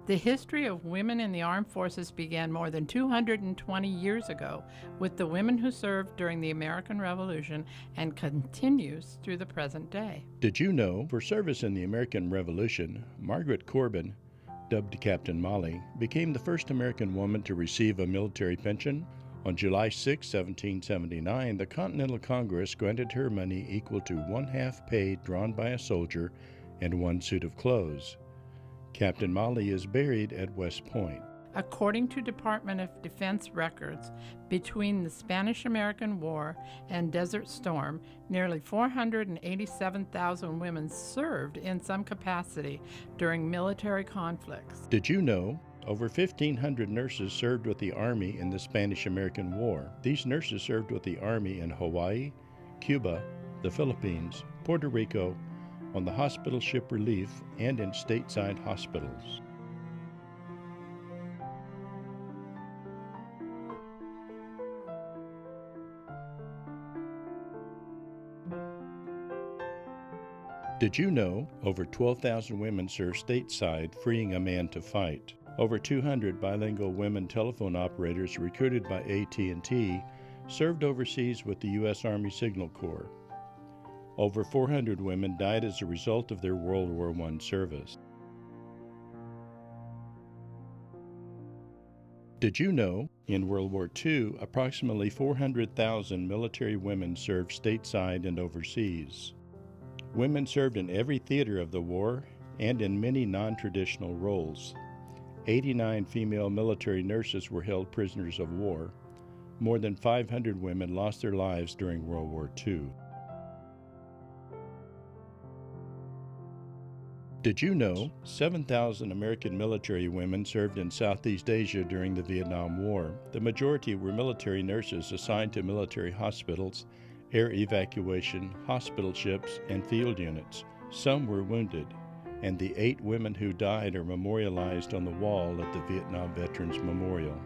The history of women in the armed forces began more than 220 years ago with the women who served during the American Revolution and continues through the present day. Did you know, for service in the American Revolution, Margaret Corbin, dubbed Captain Molly, became the first American woman to receive a military pension? On July 6, 1779, the Continental Congress granted her money equal to one-half pay drawn by a soldier and one suit of clothes. Captain Molly is buried at West Point. According to Department of Defense records, between the Spanish-American War and Desert Storm, nearly 487,000 women served in some capacity during military conflicts. Did you know over 1,500 nurses served with the Army in the Spanish-American War? These nurses served with the Army in Hawaii, Cuba, the Philippines, Puerto Rico, on the hospital ship Relief, and in stateside hospitals. Did you know over 12,000 women serve stateside, freeing a man to fight? Over 200 bilingual women telephone operators recruited by AT&T served overseas with the U.S. Army Signal Corps. Over 400 women died as a result of their World War I service. Did you know, in World War II, approximately 400,000 military women served stateside and overseas? Women served in every theater of the war and in many non-traditional roles. 89 female military nurses were held prisoners of war. More than 500 women lost their lives during World War II. Did you know 7,000 American military women served in Southeast Asia during the Vietnam War? The majority were military nurses assigned to military hospitals, air evacuation, hospital ships, and field units. Some were wounded, and the 8 women who died are memorialized on the wall at the Vietnam Veterans Memorial.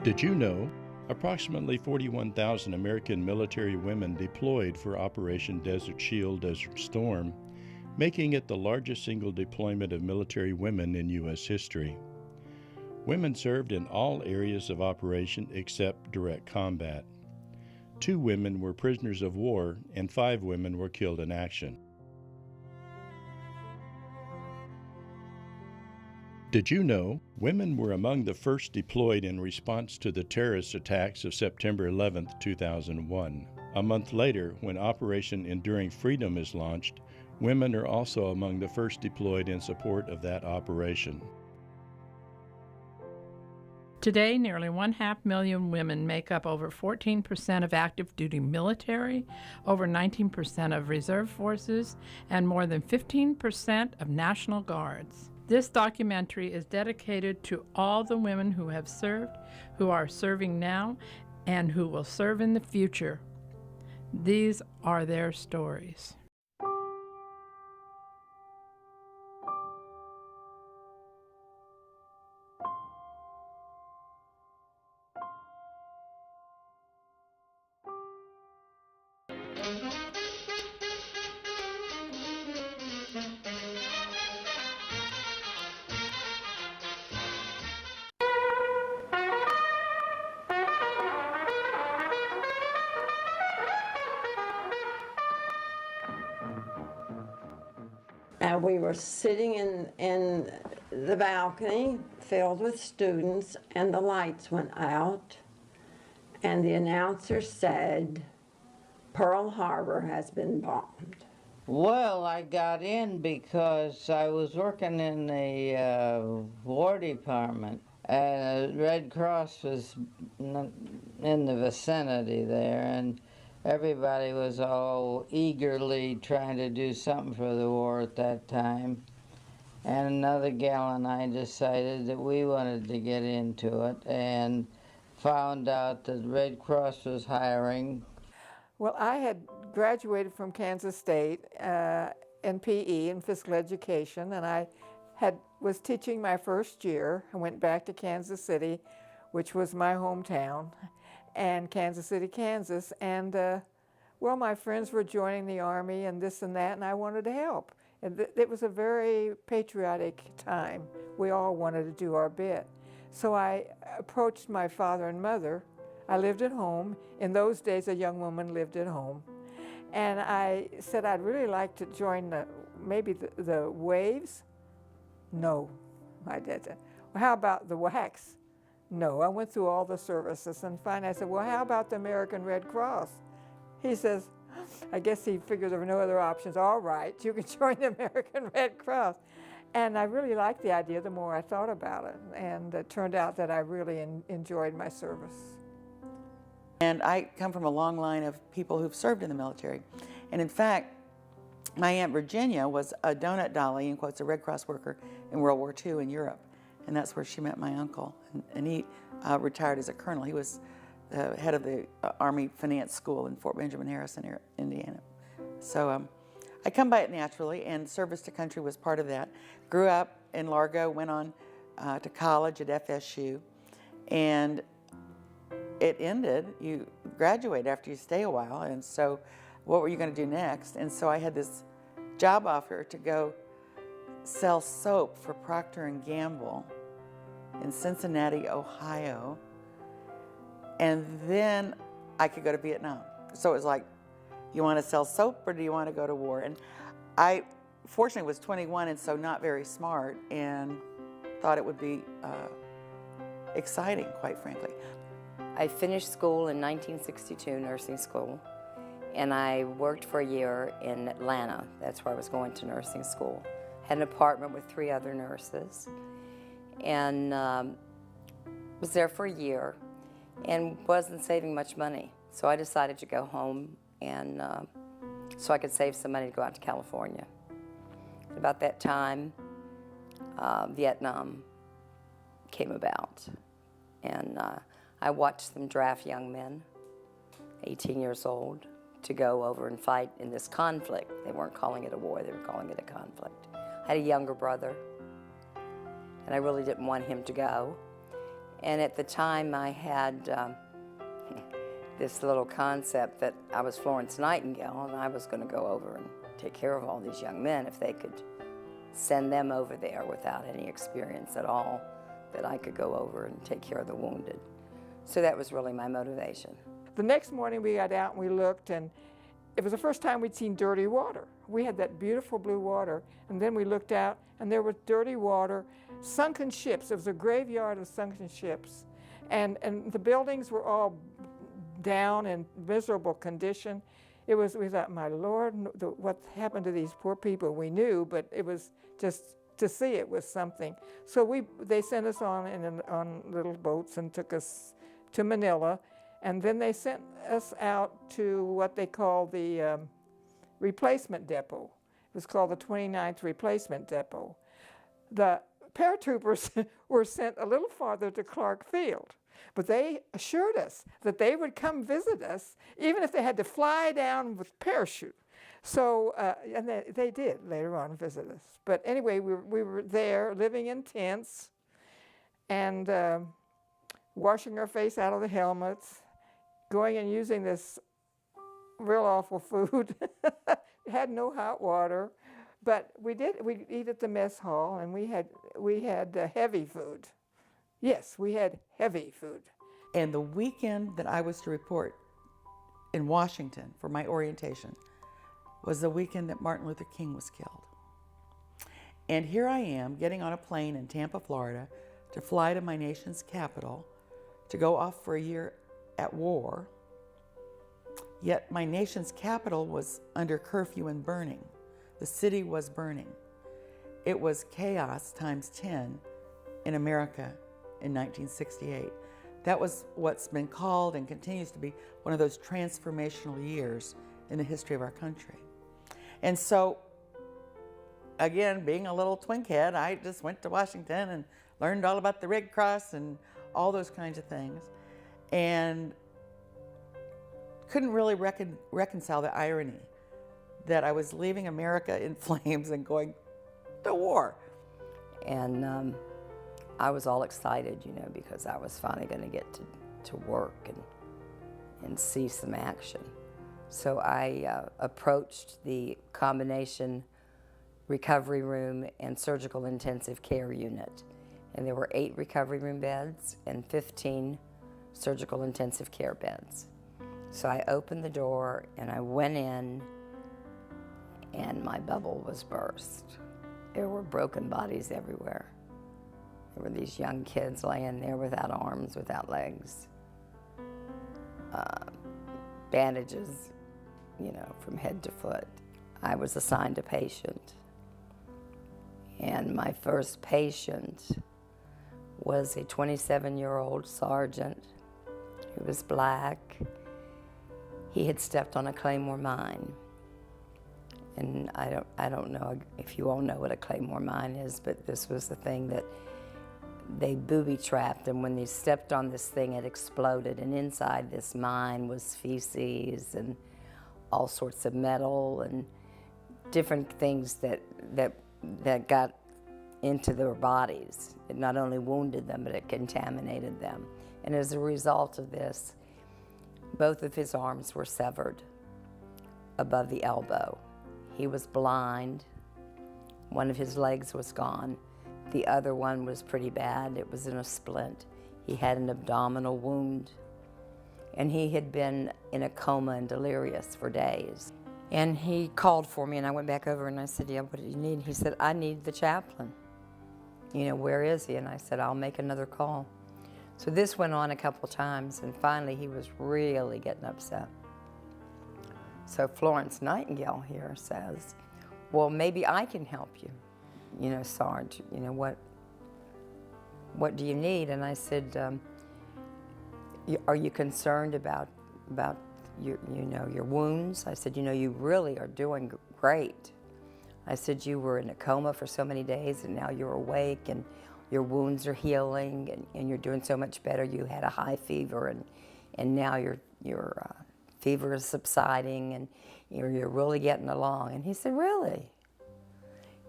Did you know approximately 41,000 American military women deployed for Operation Desert Shield, Desert Storm, making it the largest single deployment of military women in U.S. history. Women served in all areas of operation except direct combat. 2 women were prisoners of war and 5 women were killed in action. Did you know women were among the first deployed in response to the terrorist attacks of September 11, 2001? A month later, when Operation Enduring Freedom is launched, women are also among the first deployed in support of that operation. Today, nearly 500,000 women make up over 14% of active duty military, over 19% of reserve forces, and more than 15% of National Guards. This documentary is dedicated to all the women who have served, who are serving now, and who will serve in the future. These are their stories. And we were sitting in the balcony filled with students, and the lights went out, and the announcer said, "Pearl Harbor has been bombed." Well, I got in because I was working in the War Department. Red Cross was in the vicinity there, and everybody was all eagerly trying to do something for the war at that time. And another gal and I decided that we wanted to get into it and found out that Red Cross was hiring. Well, I had graduated from Kansas State in PE, in physical education, and I was teaching my first year. I went back to Kansas City, which was my hometown, and Kansas City, Kansas, and Well, my friends were joining the Army and this and that, and I wanted to help. And it was a very patriotic time. We all wanted to do our bit. So I approached my father and mother. I lived at home. In those days, a young woman lived at home. And I said, I'd really like to join maybe the Waves. No, I didn't. Well, how about the WACs? No, I went through all the services, and finally I said, well, how about the American Red Cross? He says, I guess he figured there were no other options. All right, you can join the American Red Cross. And I really liked the idea the more I thought about it, and it turned out that I really enjoyed my service. And I come from a long line of people who've served in the military. And in fact, my Aunt Virginia was a donut dolly, in quotes, a Red Cross worker in World War II in Europe. And that's where she met my uncle. And he retired as a colonel. He was the head of the Army Finance School in Fort Benjamin, Harrison, Indiana. So I come by it naturally, and service to country was part of that. Grew up in Largo, went on to college at FSU, and it ended. You graduate after you stay a while, and so what were you going to do next? And so I had this job offer to go sell soap for Procter & Gamble in Cincinnati, Ohio, and then I could go to Vietnam. So it was like, you want to sell soap or do you want to go to war? And I, fortunately, was 21 and so not very smart, and thought it would be exciting, quite frankly. I finished school in 1962, nursing school, and I worked for a year in Atlanta. That's where I was going to nursing school. Had an apartment with 3 other nurses, and was there for a year and wasn't saving much money. So I decided to go home, and so I could save some money to go out to California. About that time, Vietnam came about, and I watched them draft young men, 18 years old, to go over and fight in this conflict. They weren't calling it a war, they were calling it a conflict. I had a younger brother, and I really didn't want him to go. And at the time I had this little concept that I was Florence Nightingale, and I was going to go over and take care of all these young men. If they could send them over there without any experience at all, that I could go over and take care of the wounded. So that was really my motivation. The next morning we got out and we looked, and it was the first time we'd seen dirty water. We had that beautiful blue water, and then we looked out and there was dirty water, sunken ships. It was a graveyard of sunken ships, and the buildings were all down in miserable condition. We thought, my Lord, what happened to these poor people? We knew, but it was just, to see it was something. So they sent us on little boats and took us to Manila, and then they sent us out to what they call the replacement depot. It was called the 29th Replacement Depot. The paratroopers were sent a little farther to Clark Field, but they assured us that they would come visit us even if they had to fly down with parachute. So, and they did later on visit us. But anyway, we were there living in tents and washing our face out of the helmets, going and using this real awful food. Had no hot water, but we'd eat at the mess hall, and we had heavy food. Yes, we had heavy food. And the weekend that I was to report in Washington for my orientation was the weekend that Martin Luther King was killed. And here I am getting on a plane in Tampa, Florida, to fly to my nation's capital to go off for a year at war. Yet my nation's capital was under curfew and burning. The city was burning. It was chaos times 10 in America in 1968. That was what's been called and continues to be one of those transformational years in the history of our country. And so, again, being a little twink head, I just went to Washington and learned all about the Red Cross and all those kinds of things, and couldn't really reconcile the irony that I was leaving America in flames and going to war. And I was all excited, you know, because I was finally going to get to work and see some action. So I approached the combination recovery room and surgical intensive care unit. And there were 8 recovery room beds and 15 surgical intensive care beds. So I opened the door and I went in, and my bubble was burst. There were broken bodies everywhere. There were these young kids laying there without arms, without legs, bandages, you know, from head to foot. I was assigned a patient, and my first patient was a 27-year-old sergeant who was black. He had stepped on a Claymore mine. And I don't know if you all know what a Claymore mine is, but this was the thing that they booby-trapped, and when they stepped on this thing, it exploded, and inside this mine was feces and all sorts of metal and different things that got into their bodies. It not only wounded them, but it contaminated them. And as a result of this, both of his arms were severed above the elbow. He was blind. One of his legs was gone. The other one was pretty bad. It was in a splint. He had an abdominal wound. And he had been in a coma and delirious for days. And he called for me, and I went back over and I said, yeah, what do you need? He said, I need the chaplain. You know, where is he? And I said, I'll make another call. So this went on a couple times, and finally he was really getting upset. So Florence Nightingale here says, well, maybe I can help you. You know, Sarge, you know, what do you need? And I said, are you concerned about your wounds? I said, you know, you really are doing great. I said, you were in a coma for so many days, and now you're awake, and your wounds are healing, and you're doing so much better. You had a high fever, and now your fever is subsiding, and you're really getting along. And he said, really?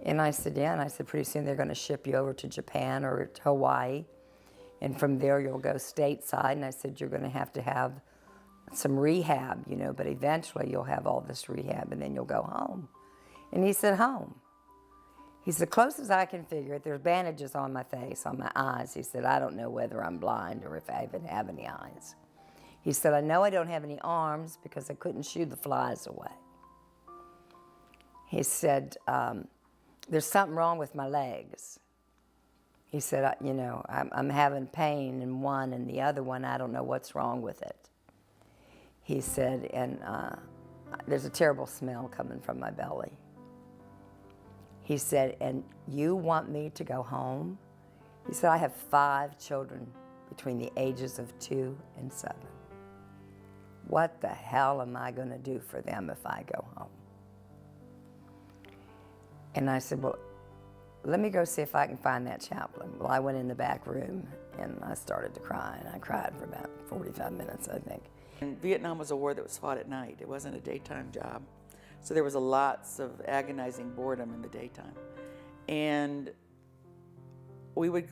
And I said, yeah. And I said, pretty soon they're going to ship you over to Japan or to Hawaii, and from there you'll go stateside. And I said, you're going to have some rehab, you know, but eventually you'll have all this rehab, and then you'll go home. And he said, home? He said, close as I can figure it, there's bandages on my face, on my eyes. He said, I don't know whether I'm blind or if I even have any eyes. He said, I know I don't have any arms because I couldn't shoo the flies away. He said, there's something wrong with my legs. He said, you know, I'm having pain in one, and the other one, I don't know what's wrong with it. He said, and there's a terrible smell coming from my belly. He said, and you want me to go home? He said, I have 5 children between the ages of 2 and 7. What the hell am I going to do for them if I go home? And I said, well, let me go see if I can find that chaplain. Well, I went in the back room, and I started to cry, and I cried for about 45 minutes, I think. And Vietnam was a war that was fought at night. It wasn't a daytime job. So there was lots of agonizing boredom in the daytime. And we would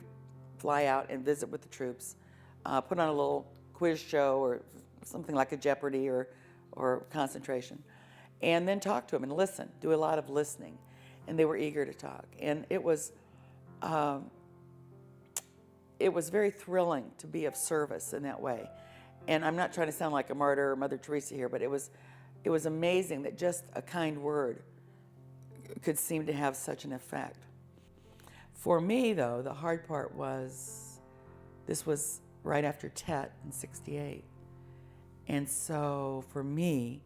fly out and visit with the troops, put on a little quiz show or something like a Jeopardy or concentration, and then talk to them and listen, do a lot of listening. And they were eager to talk. And it was very thrilling to be of service in that way. And I'm not trying to sound like a martyr or Mother Teresa here, but it was amazing that just a kind word could seem to have such an effect. For me, though, the hard part was, this was right after Tet in '68. And so for me,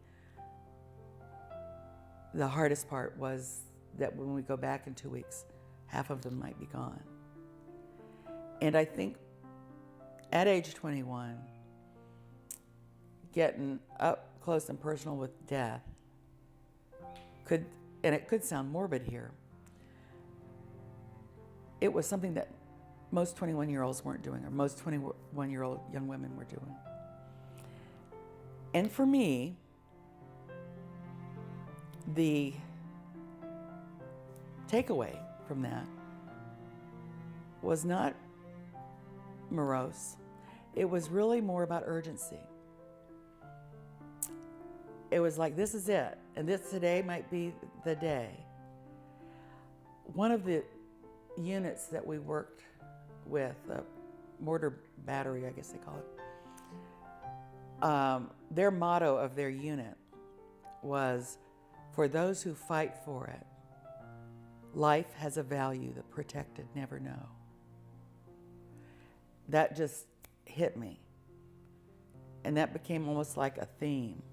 the hardest part was that when we go back in 2 weeks, half of them might be gone. And I think at age 21, getting up close and personal with death could, and it could sound morbid here, it was something that most 21-year-olds weren't doing, or most 21-year-old young women were doing. And for me, the takeaway from that was not morose. It was really more about urgency. it was like, this is it, and this today might be the day. One of the units that we worked with, mortar battery, I guess they call it, their motto of their unit was, for those who fight for it, life has a value the protected never know. That just hit me. And that became almost like a theme.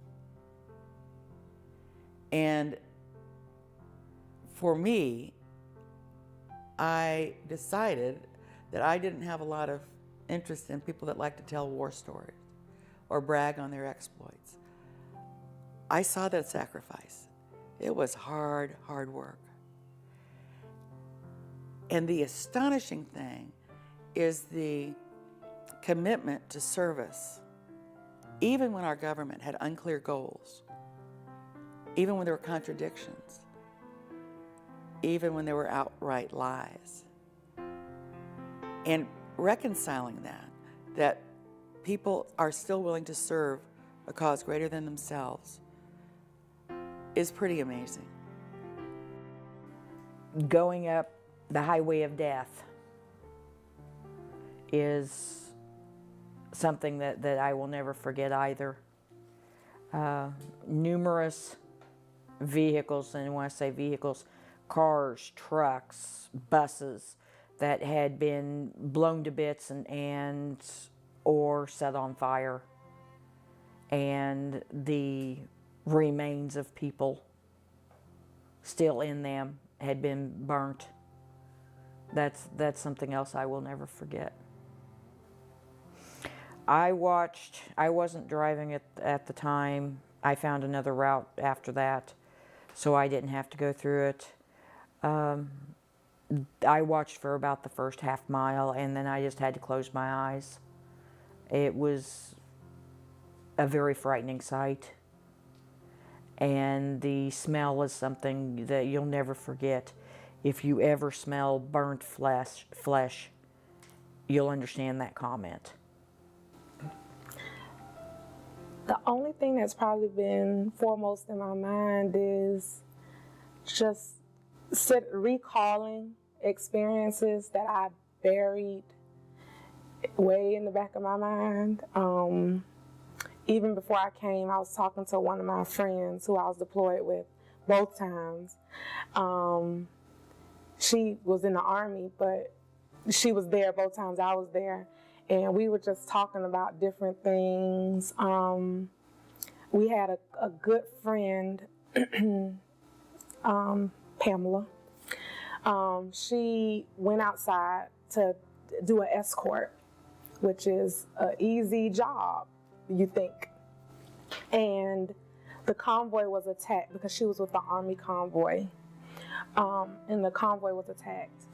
And for me, I decided that I didn't have a lot of interest in people that like to tell war stories or brag on their exploits. I saw that sacrifice. It was hard, hard work. And the astonishing thing is the commitment to service, even when our government had unclear goals, even when there were contradictions, even when there were outright lies. And reconciling that people are still willing to serve a cause greater than themselves, is pretty amazing. Going up the highway of death is something that I will never forget either. Numerous vehicles, and when I say vehicles, cars, trucks, buses that had been blown to bits and or set on fire, and the remains of people still in them had been burnt. That's something else I will never forget. I wasn't driving at the time. I found another route after that, so I didn't have to go through it. I watched for about the first half mile, and then I just had to close my eyes. It was a very frightening sight. And the smell is something that you'll never forget. If you ever smell burnt flesh, you'll understand that comment. The only thing that's probably been foremost in my mind is just recalling experiences that I buried way in the back of my mind. Even before I came, I was talking to one of my friends who I was deployed with both times. She was in the Army, but she was there both times I was there. And we were just talking about different things. We had a good friend, Pamela. She went outside to do an escort, which is an easy job, you think. And the convoy was attacked because she was with the Army convoy. And the convoy was attacked.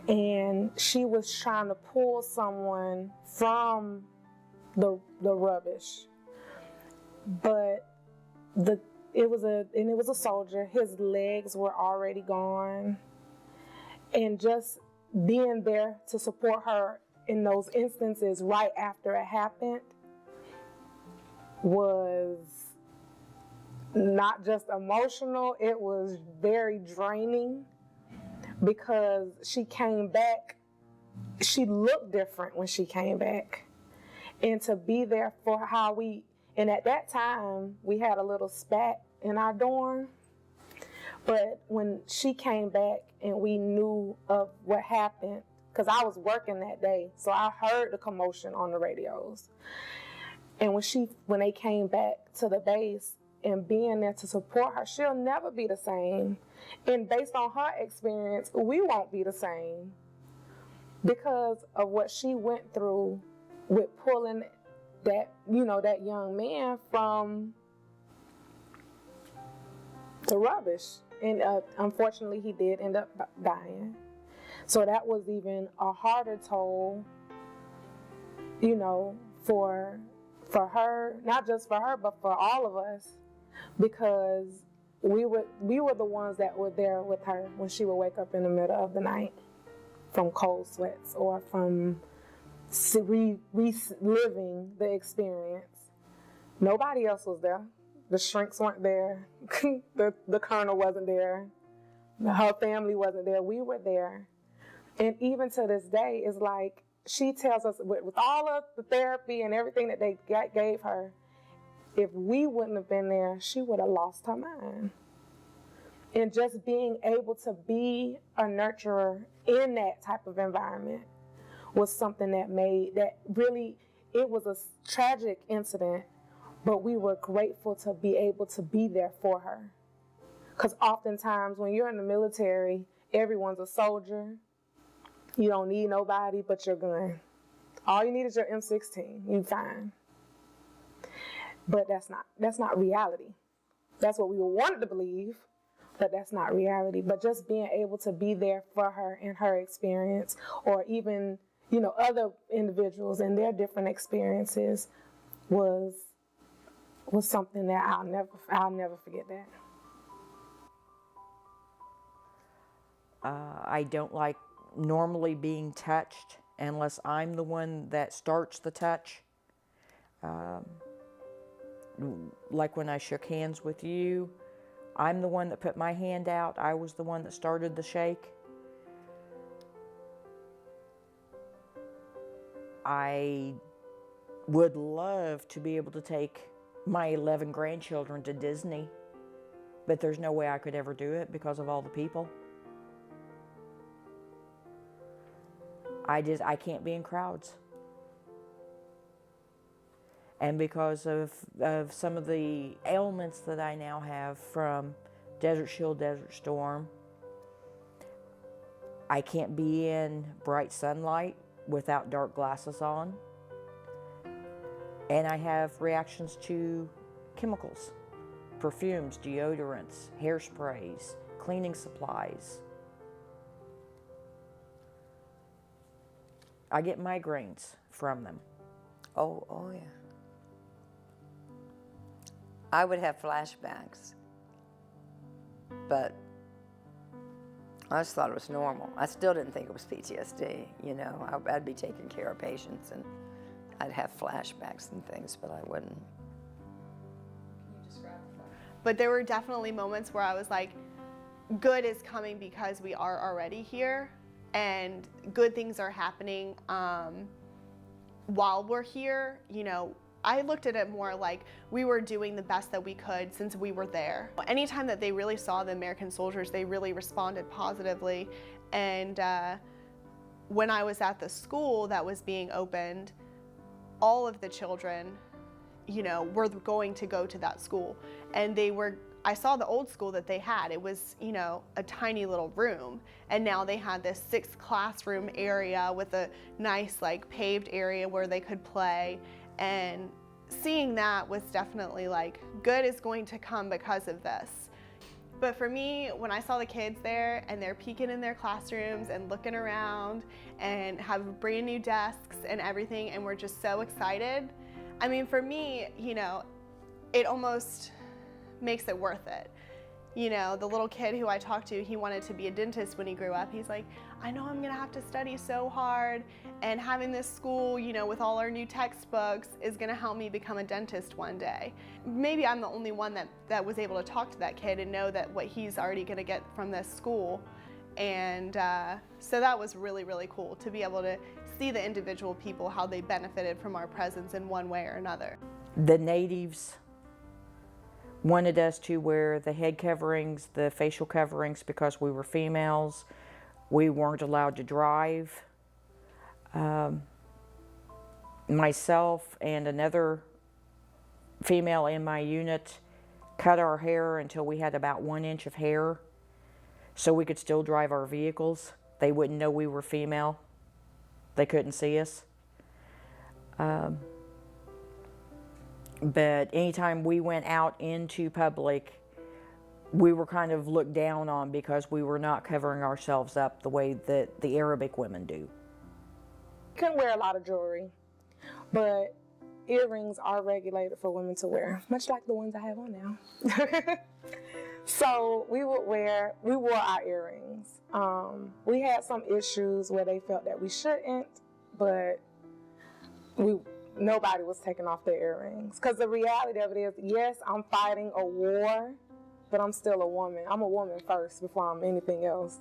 And she was trying to pull someone from the rubbish. But it was a soldier. His legs were already gone. And just being there to support her in those instances right after it happened was not just emotional, it was very draining, because she came back, she looked different when she came back. And to be there for and at that time, we had a little spat in our dorm. But when she came back and we knew of what happened, because I was working that day, so I heard the commotion on the radios. And when they came back to the base and being there to support her, she'll never be the same. And based on her experience, we won't be the same because of what she went through with pulling that young man from the rubbish. And unfortunately, he did end up dying. So that was even a harder toll, for her, not just for her, but for all of us, because we were the ones that were there with her when she would wake up in the middle of the night from cold sweats or from reliving the experience. Nobody else was there. The shrinks weren't there. the colonel wasn't there. Her family wasn't there. We were there. And even to this day, it's like she tells us with all of the therapy and everything that they gave her, if we wouldn't have been there, she would have lost her mind. And just being able to be a nurturer in that type of environment was something that really, it was a tragic incident, but we were grateful to be able to be there for her. Because oftentimes when you're in the military, everyone's a soldier. You don't need nobody but your gun. All you need is your M16. You fine. But that's not reality. That's what we wanted to believe, but that's not reality. But just being able to be there for her in her experience, or even, other individuals and their different experiences was something that I'll never forget that. I don't like normally being touched unless I'm the one that starts the touch. Like when I shook hands with you, I'm the one that put my hand out. I was the one that started the shake. I would love to be able to take my 11 grandchildren to Disney, but there's no way I could ever do it because of all the people. I can't be in crowds. And because of some of the ailments that I now have from Desert Shield, Desert Storm, I can't be in bright sunlight without dark glasses on. And I have reactions to chemicals, perfumes, deodorants, hairsprays, cleaning supplies. I get migraines from them. Oh yeah. I would have flashbacks, but I just thought it was normal. I still didn't think it was PTSD, I'd be taking care of patients and I'd have flashbacks and things, but I wouldn't. Can you describe the flashback? But there were definitely moments where I was like, good is coming because we are already here, and good things are happening while we're here. I looked at it more like we were doing the best that we could since we were there. Anytime that they really saw the American soldiers, they really responded positively. And when I was at the school that was being opened, all of the children, were going to go to that school. And I saw the old school that they had. It was, a tiny little room. And now they had this 6 classroom area with a nice paved area where they could play. And seeing that was definitely good is going to come because of this. But for me, when I saw the kids there and they're peeking in their classrooms and looking around and have brand new desks and everything, and we're just so excited. I mean, for me, it almost makes it worth it. The little kid who I talked to, he wanted to be a dentist when he grew up. He's like, I know I'm gonna have to study so hard, and having this school, with all our new textbooks is gonna help me become a dentist one day. Maybe I'm the only one that was able to talk to that kid and know that what he's already gonna get from this school. And so that was really, really cool to be able to see the individual people, how they benefited from our presence in one way or another. The natives wanted us to wear the head coverings, the facial coverings, because we were females. We weren't allowed to drive. Myself and another female in my unit cut our hair until we had about 1 inch of hair so we could still drive our vehicles. They wouldn't know we were female. They couldn't see us. But anytime we went out into public, we were kind of looked down on because we were not covering ourselves up the way that the Arabic women do. Couldn't wear a lot of jewelry, but earrings are regulated for women to wear, much like the ones I have on now. So we wore our earrings. We had some issues where they felt that we shouldn't, but nobody was taking off their earrings. Because the reality of it is, yes, I'm fighting a war, but I'm still a woman. I'm a woman first before I'm anything else.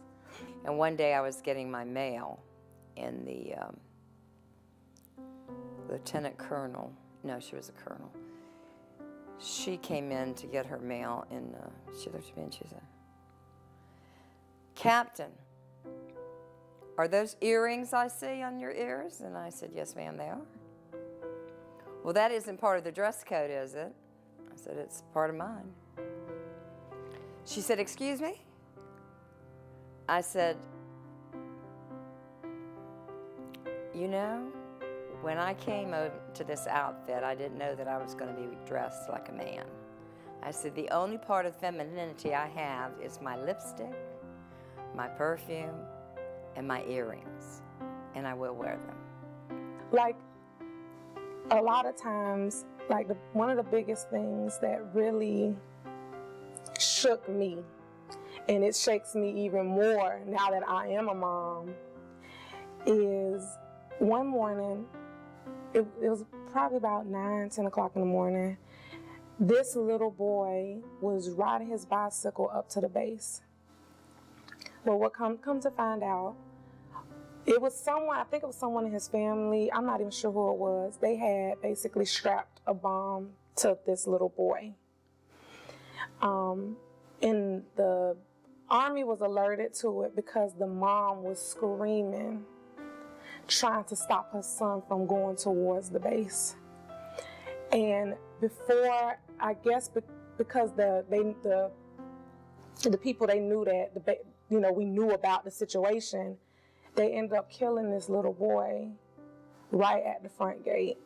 And one day I was getting my mail, and the lieutenant colonel, no, she was a colonel, she came in to get her mail, and she looked at me and she said, "Captain, are those earrings I see on your ears?" And I said, "Yes, ma'am, they are." "Well, that isn't part of the dress code, is it?" I said, "It's part of mine." She said, "Excuse me?" I said, "You know, when I came over to this outfit, I didn't know that I was going to be dressed like a man." I said, "The only part of femininity I have is my lipstick, my perfume, and my earrings, and I will wear them." Like, a lot of times, like one of the biggest things that really shook me, and it shakes me even more now that I am a mom, is one morning, it was probably about 9, 10 o'clock in the morning, this little boy was riding his bicycle up to the base. Well, what come to find out, it was someone, I think it was someone in his family, I'm not even sure who it was, they had basically strapped a bomb to this little boy. And the Army was alerted to it because the mom was screaming, trying to stop her son from going towards the base. And before, I guess because the people, they knew that, we knew about the situation, they ended up killing this little boy right at the front gate.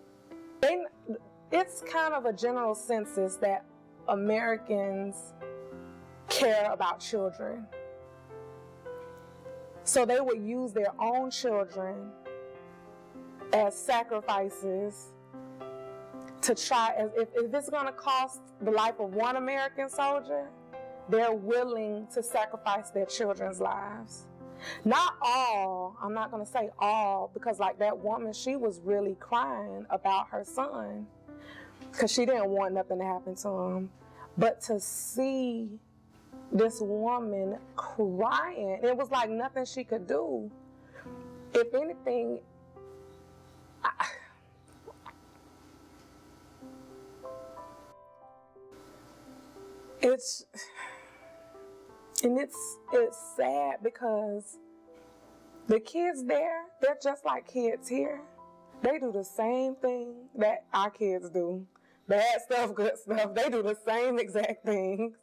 It's kind of a general census that Americans care about children. So they would use their own children as sacrifices to try, if it's going to cost the life of one American soldier, they're willing to sacrifice their children's lives. Not all, I'm not going to say all, because like that woman, she was really crying about her son because she didn't want nothing to happen to him. But to see this woman crying, it was like nothing she could do. If anything, it's sad because the kids there, they're just like kids here. They do the same thing that our kids do. Bad stuff, good stuff. They do the same exact things.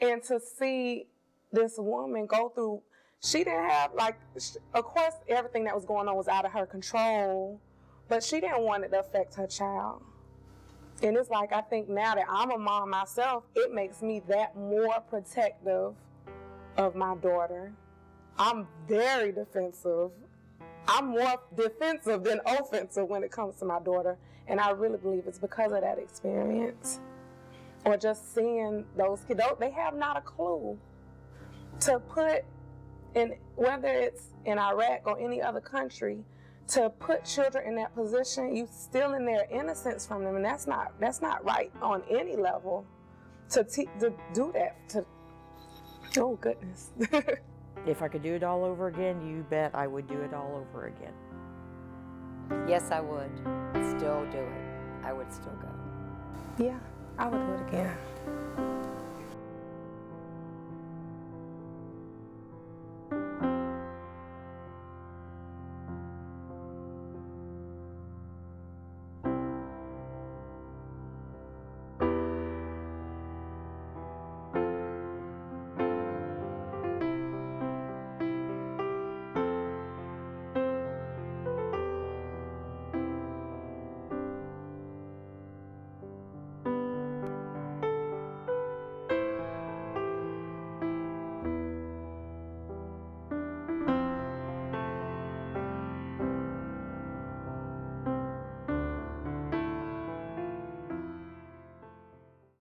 And to see this woman go through, she didn't have, of course, everything that was going on was out of her control, but she didn't want it to affect her child. And it's like, I think now that I'm a mom myself, it makes me that more protective of my daughter. I'm very defensive. I'm more defensive than offensive when it comes to my daughter. And I really believe it's because of that experience. Or just seeing those kids, they have not a clue to put in, whether it's in Iraq or any other country, to put children in that position, you stealing their innocence from them, and that's not right on any level. To do that, oh goodness. If I could do it all over again, you bet I would do it all over again. Yes, I would. Still do it. I would still go. Yeah, I would do it again.